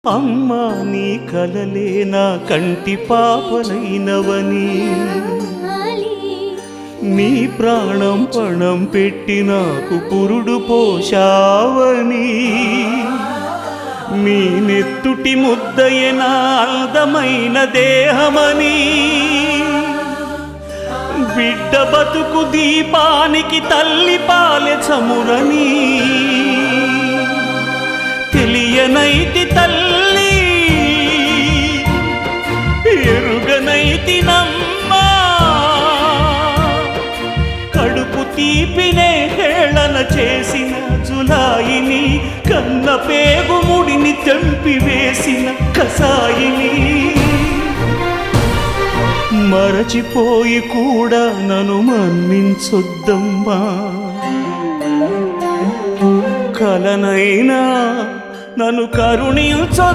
అమ్మా నీ కలలే నా కంటి పాపలైనవని నీ ప్రాణం పణం పెట్టి నాకు పురుడు పోషావని నీ నెత్తుటి ముద్దయే నా అందమైన దేహమని బిడ్డ బతుకు దీపానికి తల్లి పాలె చమురని తెలియనైతి తల్లి ఎరుగనైతి నమ్మా కడుపు తీపినే హేళన చేసిన జులాయిని కన్న పేగు ముడిని తెంపి వేసిన కసాయిని మరచిపోయి కూడా నన్ను మన్నించొద్దమ్మా కలనైనా నన్ను కరుణించొద్దు